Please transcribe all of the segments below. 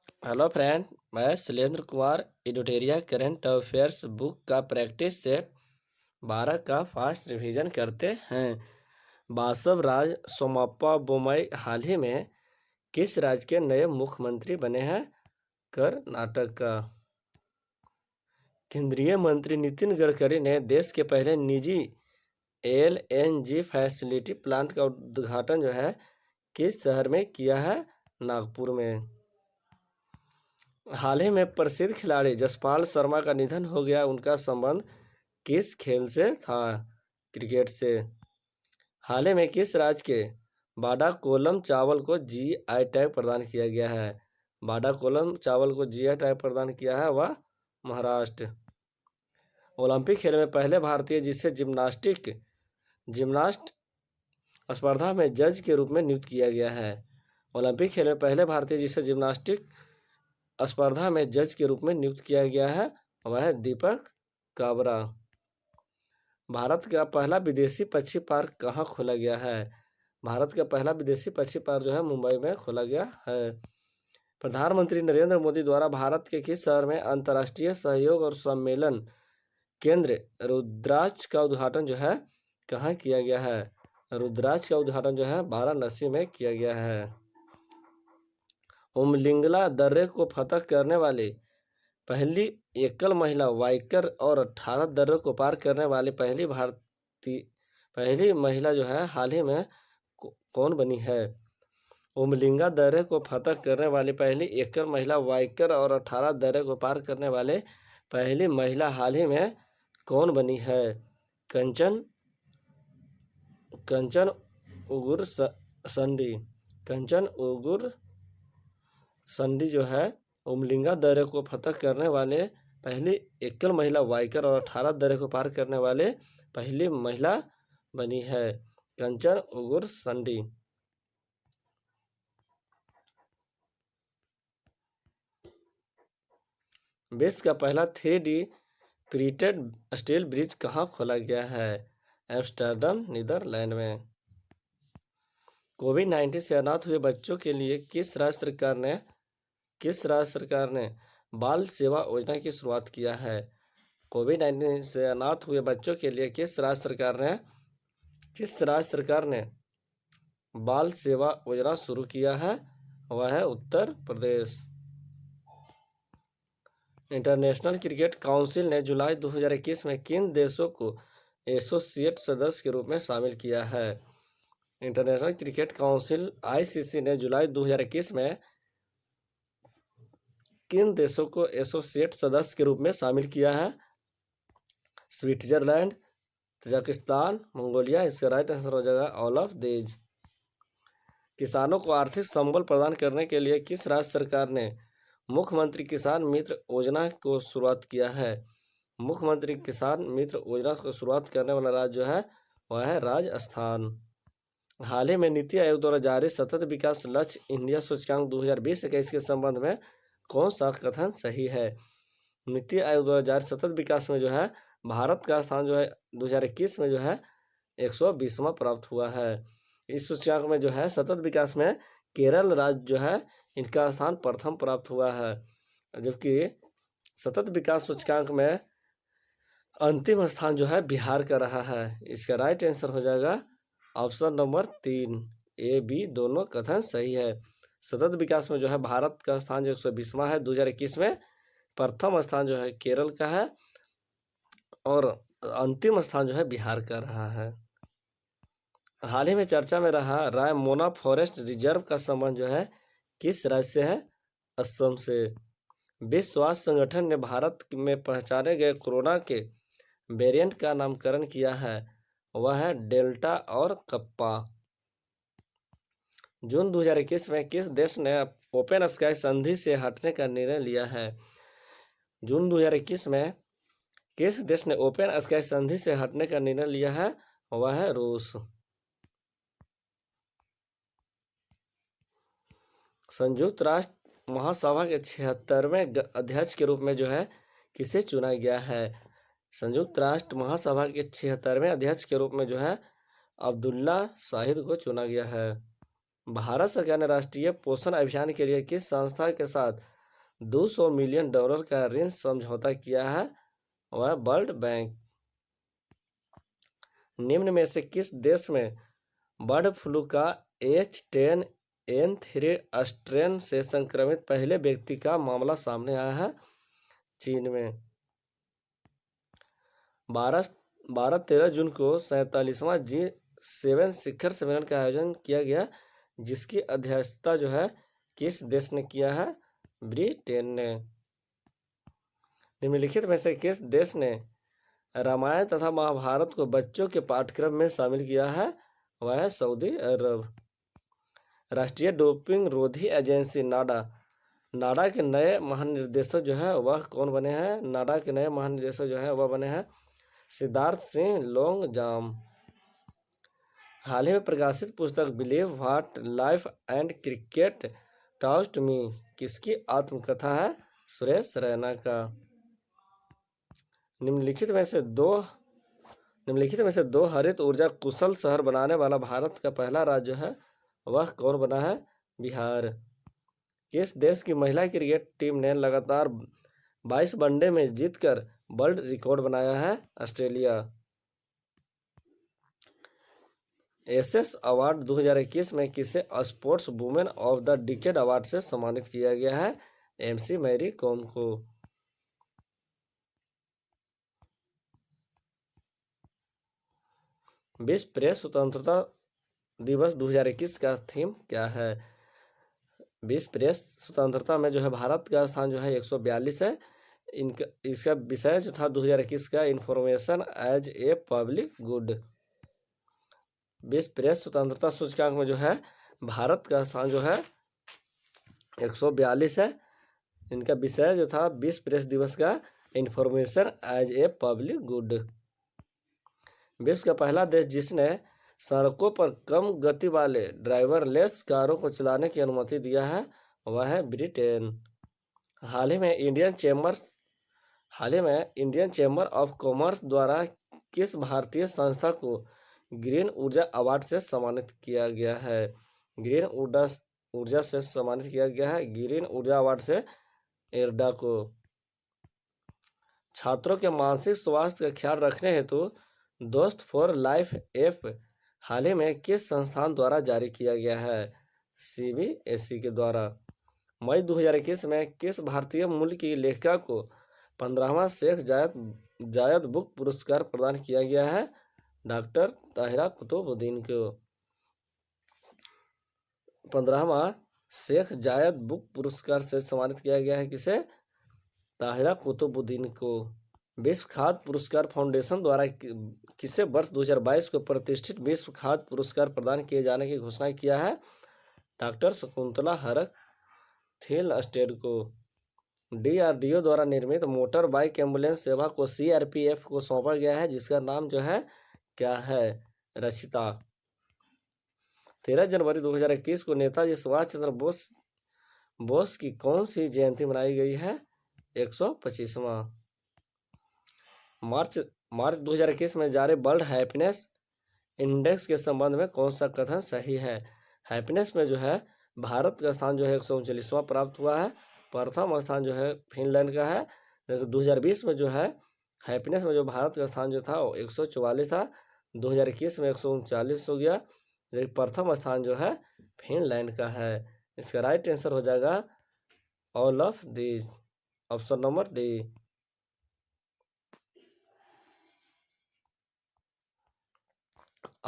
Hello friend, मैं शैलेंद्र कुमार एडिटोरिया current affairs book का प्रैक्टिस सेट 12 का फास्ट रिवीजन करते हैं। बासव राज सोमप्पा बोमई हाल ही में किस राज्य के नए मुख्यमंत्री बने हैं? कर्नाटक का। केंद्रीय मंत्री नितिन गडकरी ने देश के पहले निजी एलएनजी फैसिलिटी प्लांट का उद्घाटन किस शहर में किया है? नागपुर में। हाल ही में प्रसिद्ध खिलाड़ी जसपाल शर्मा का निधन हो गया। उनका संबंध किस खेल से था? क्रिकेट से। हाल ही में किस राज्य के बाडा कोलम चावल को जीआई टैग प्रदान किया गया है? बाडा कोलम चावल को जीआई टैग प्रदान किया है वह महाराष्ट्र। ओलंपिक खेल में पहले भारतीय जिसे जिम्नास्ट स्पर्धा में जज के रूप में नियुक्त किया गया है। ओलंपिक खेल में पहले भारतीय जिसे जिम्नास्टिक स्पर्धा में जज के रूप में नियुक्त किया गया है वह है दीपक काबरा। भारत का पहला विदेशी पक्षी पार्क कहाँ खोला गया है? भारत का पहला विदेशी पक्षी पार्क मुंबई में खोला गया है। प्रधानमंत्री नरेंद्र मोदी द्वारा भारत के किस शहर में अंतर्राष्ट्रीय सहयोग और सम्मेलन केंद्र रुद्राक्ष का उद्घाटन कहाँ किया गया है? रुद्राक्ष का उद्घाटन वाराणसी में किया गया है। उमलिंगला दर्रे को फतह करने वाली पहली एकल महिला वाइकर और 18 दर्रे को पार करने वाली पहली महिला हाल ही में कौन बनी है? उमलिंगा दर्रे को फतह करने वाली पहली एकल महिला वाइकर और 18 दर्रे को पार करने वाले पहली महिला हाल ही में कौन बनी है? कंचन उगुर संडी। कंचन उगुर संडी उमलिंगा दर्रे को फतह करने वाले पहली एकल महिला वाइकर और 18 दर्रे को पार करने वाले पहली महिला बनी है। कंचन उगुर संडी। विश्व का पहला 3D प्रिंटेड स्टील ब्रिज कहाँ खोला गया है? एम्स्टर्डम नीदरलैंड में। कोविड-19 से अनाथ हुए बच्चों के लिए किस राज्य सरकार ने बाल सेवा योजना की शुरुआत किया है? कोविड-19 से अनाथ हुए बच्चों के लिए किस राज्य सरकार ने बाल सेवा योजना शुरू किया है? वह है Uttar Pradesh. International cricket council ने जुलाई 2021 में किन देशों को एसोसिएट सदस्य के रूप में शामिल किया है? इंटरनेशनल क्रिकेट काउंसिल आईसीसी ने जुलाई 2021 में किन देशों को एसोसिएट सदस्य के रूप में शामिल किया है? Switzerland, Tajikistan, Mongolia. इसका राइट आंसर हो जाएगा ऑल ऑफ दीज। किसानों को आर्थिक संबल प्रदान करने के लिए किस राज्य सरकार ने मुख्यमंत्री किसान मित्र योजना को शुरुआत किया है? मुख्यमंत्री किसान मित्र योजना को शुरुआत करने वाला राज्य वह है राजस्थान। हाल ही में नीति आयोग द्वारा जारी सतत विकास लक्ष्य इंडिया सूचकांक 2020-21 के संबंध में कौन सा कथन सही है? नीति आयोग द्वारा जारी सतत विकास में भारत का स्थान 2021 में 120वां प्राप्त हुआ है। इस सूचकांक में सतत विकास में केरल राज्य इनका स्थान प्रथम प्राप्त हुआ है, जबकि सतत विकास सूचकांक में अंतिम स्थान बिहार का रहा है। इसका राइट आंसर हो जाएगा ऑप्शन नंबर 3। ए बी दोनों कथन सही है। सतत विकास में भारत का स्थान 120वां है 2021 में। प्रथम स्थान केरल का है और अंतिम स्थान बिहार का रहा है। हाल ही में चर्चा में रहा रायमोना फॉरेस्ट रिजर्व का संबंध किस राज्य से है? असम से। विश्व स्वास्थ्य संगठन ने भारत में पहचाने गए कोरोना के वेरिएंट का नामकरण किया है, वह है डेल्टा और कप्पा। जून 2021 में किस देश ने ओपन स्काई संधि से हटने का निर्णय लिया है? जून 2021 में किस देश ने ओपन स्काई संधि से हटने का निर्णय लिया है? वह है रूस। संयुक्त राष्ट्र महासभा के 76वें अध्यक्ष के रूप में किसे चुना गया है? संयुक्त राष्ट्र महासभा के 76वें अध्यक्ष के रूप में अब्दुल्ला शाहिद को चुना गया है। भारत सरकार ने राष्ट्रीय पोषण अभियान के लिए किस संस्था के साथ 200 मिलियन डॉलर का ऋण समझौता किया है वह वर्ल्ड बैंक। निम्न में से किस देश में बर्ड फ्लू का H10N3 स्ट्रेन से संक्रमित पहले व्यक्ति का मामला सामने आया है? चीन में। 12-13 जून को 47वां G7 शिखर सम्मेलन का आयोजन किया गया, जिसकी अध्यक्षता जो है किस देश ने किया है? ब्रिटेन ने। निम्नलिखित में से किस देश ने रामायण तथा महाभारत को बच्चों के पाठ्यक्रम में शामिल किया है? वह है सऊदी अरब। राष्ट्रीय डोपिंग रोधी एजेंसी नाडा के नए महानिदेशक जो है वह कौन बने हैं? नाडा के नए महानिदेशक जो है वह बने हैं सिद्धार्थ सिंह लोंगजाम। हाल ही में प्रकाशित पुस्तक Believe What Life and Cricket टॉस्ट मी किसकी आत्मकथा है? सुरेश रैना का। निम्नलिखित में से दो हरित ऊर्जा कुशल शहर बनाने वाला भारत का पहला राज्य है वह कौन बना है? बिहार। किस देश की महिला क्रिकेट टीम ने लगातार 22 वनडे में जीतकर वर्ल्ड रिकॉर्ड बनाया है? ऑस्ट्रेलिया। एसेस अवार्ड 2021 में किसे sports women of the decade award से सम्मानित किया गया है? MC मैरी कॉम को। विश्व प्रेस स्वतंत्रता दिवस 2021 का थीम क्या है? विश्व प्रेस स्वतंत्रता में जो है भारत का स्थान जो है 142 है। इसका विषय जो था 2021 का information as a public good. विश्व प्रेस स्वतंत्रता सूचकांक में जो है भारत का स्थान जो है 142 है। इनका विषय जो था विश्व प्रेस दिवस का information as a public good. विश्व का पहला देश जिसने सड़कों पर कम गति वाले ड्राइवरलेस कारों को चलाने की अनुमति दिया है वह है ब्रिटेन। हाल ही में इंडियन चैम्बर ऑफ कॉमर्स द्वारा किस भारतीय संस्था को ग्रीन ऊर्जा अवार्ड से सम्मानित किया गया है? ग्रीन ऊर्जा से सम्मानित किया गया है ग्रीन ऊर्जा अवार्ड से इरडा को। छात्रों के मानसिक स्वास्थ्य का ख्याल रखने हेतु दोस्त फॉर लाइफ ऐप हाल ही में किस संस्थान द्वारा जारी किया गया है? CBSE के द्वारा। मई 2021 में किस भारतीय मूल की लेखिका को 15वां शेख जायद बुक पुरस्कार प्रदान किया गया है? डॉक्टर ताहिरा कुतुबुद्दीन को। 15वां शेख जायद बुक पुरस्कार से सम्मानित किया गया है किसे? ताहिरा कुतुबुद्दीन को। विश्व खाद्य पुरस्कार फाउंडेशन द्वारा किसे वर्ष 2022 को प्रतिष्ठित विश्व खाद्य पुरस्कार प्रदान किए जाने की घोषणा किया है? डॉक्टर शकुंतला हरक थिल-स्टेड को। DRDO द्वारा निर्मित मोटर बाइक एम्बुलेंस सेवा को CRPF को सौंपा गया है जिसका नाम जो है क्या है? रचिता। 13 जनवरी 2021 को नेताजी सुभाष चंद्र बोस की कौन सी जयंती मनाई गई है? 125वां। मार्च 2021 में जारी वर्ल्ड हैप्पीनेस इंडेक्स के संबंध में कौन सा कथन सही है? हैप्पीनेस में जो है भारत का स्थान जो है 139वां प्राप्त हुआ है। प्रथम स्थान जो है फिनलैंड का है। 2020 में जो है हैप्पीनेस में जो भारत का स्थान जो था वो 144 था। 2021 में 139 हो गया। लेकिन प्रथम स्थान जो है फिनलैंड का है। इसका राइट आंसर हो जाएगा all of these, option number D.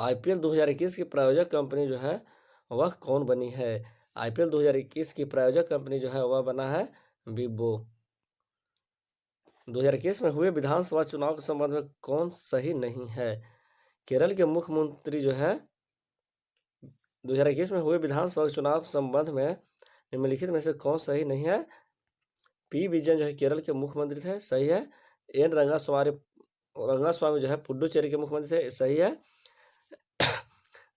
IPL 2021 की प्रायोजक कंपनी जो है वह कौन बनी है? IPL 2021 की प्रायोजक कंपनी जो है वह बना है विवो। 2021 में हुए विधानसभा चुनाव के संबंध में कौन सही नहीं है? केरल के मुख्यमंत्री जो है 2021 में हुए विधानसभा चुनाव के संबंध में निम्नलिखित में से कौन सही नहीं है? P विजयन जो है केरल के मुख्यमंत्री थे, सही है। N रंगास्वामी जो है पुडुचेरी के मुख्यमंत्री थे, सही है।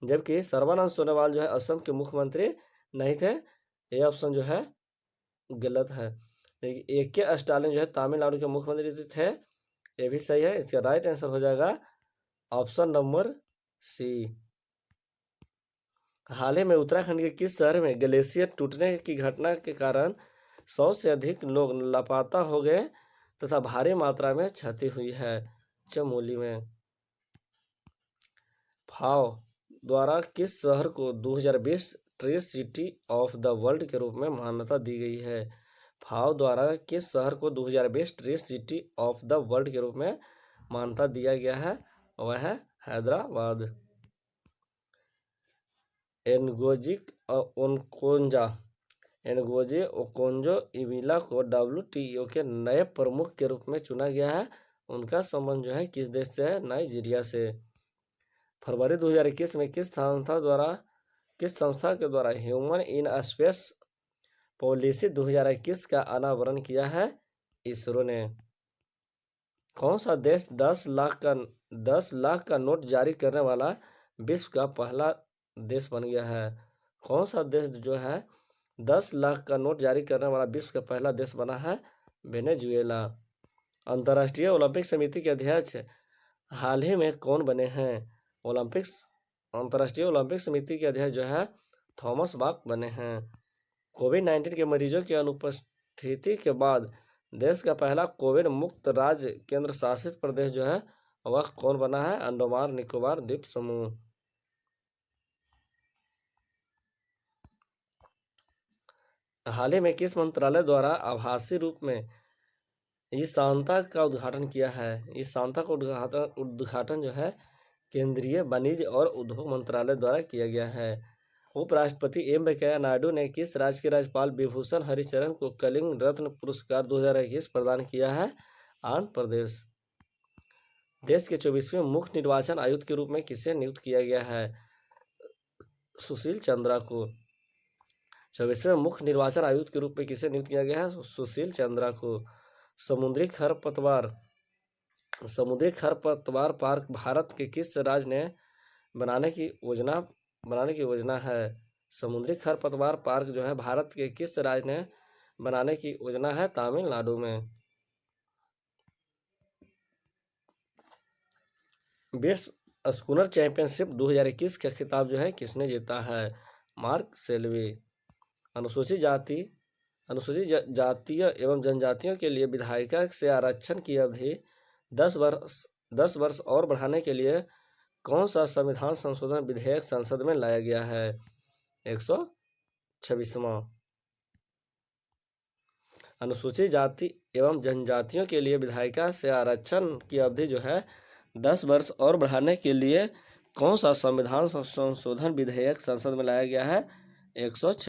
जबकि सर्बानंद सोनोवाल जो है असम के मुख्यमंत्री नहीं थे, ये ऑप्शन जो है गलत है। AK स्टालिन जो है तमिलनाडु के मुख्यमंत्री थे, ये भी सही है। इसका राइट आंसर हो जाएगा ऑप्शन नंबर C। हाल ही में उत्तराखंड के किस शहर में ग्लेशियर टूटने की घटना के कारण 100 से अधिक लोग लापता हो गए तथा भारी मात्रा में क्षति हुई है। चमोली में फाओ द्वारा किस शहर को 2020 tree city of the world के रूप में मान्यता दी गई है? फाओ द्वारा किस शहर को 2020 tree city of the world के रूप में मान्यता दिया गया है? वह है हैदराबाद। एनगोजी ओकोंजो इविला को WTO के नए प्रमुख के रूप में चुना गया है। उनका संबंध जो है किस देश से है? नाइजीरिया से। फरवरी 2021 में किस संस्था के द्वारा ह्यूमन इन स्पेस पॉलिसी 2021 का अनावरण किया है? इसरो ने। कौन सा देश 10 लाख का नोट जारी करने वाला विश्व का पहला देश बन गया है? कौन सा देश जो है 10 लाख का नोट जारी करने वाला विश्व का पहला देश बना है? वेनेजुएला। अंतर्राष्ट्रीय ओलंपिक समिति के अध्यक्ष हाल ही में कौन बने हैं? अंतर्राष्ट्रीय ओलंपिक समिति के अध्यक्ष जो है थॉमस बाक बने हैं। कोविड-19 के मरीजों की अनुपस्थिति के बाद देश का पहला कोविड मुक्त राज्य केंद्र शासित प्रदेश जो है वह कौन बना है? अंडमान निकोबार द्वीप समूह। हाल ही में किस मंत्रालय द्वारा आभासी रूप में ई-सांता का उद्घाटन किया है? ई-सांता का उद्घाटन जो है केंद्रीय वाणिज्य और उद्योग मंत्रालय द्वारा किया गया है। उपराष्ट्रपति एम वेंकैया नायडू ने किस राज्य के राज्यपाल विभूषण हरिचरण को कलिंग रत्न पुरस्कार 2021 प्रदान किया है? आंध्र प्रदेश। देश के 24वें मुख्य निर्वाचन आयुक्त के रूप में किसे नियुक्त किया गया है? सुशील चंद्रा को। 24वें मुख्य निर्वाचन आयुक्त के रूप में किसे नियुक्त किया गया है? सुशील चंद्रा को। समुद्री खरपतवार पार्क भारत के किस राज्य ने बनाने की योजना है? समुद्री खरपतवार पार्क जो है भारत के किस राज्य ने बनाने की योजना है? तमिलनाडु में। विश्व स्कूनर चैंपियनशिप 2021 का खिताब जो है किसने जीता है? मार्क सेल्वी। अनुसूचित जातीय एवं जनजातियों के लिए विधायिका से आरक्षण की अवधि 10 वर्ष और बढ़ाने के लिए कौन सा संविधान संशोधन विधेयक संसद में लाया गया है? 126वां। अनुसूचित जाति एवं जनजातियों के लिए विधायिका से आरक्षण की अवधि जो है 10 वर्ष और बढ़ाने के लिए कौन सा संविधान संशोधन विधेयक संसद में लाया गया है? 126।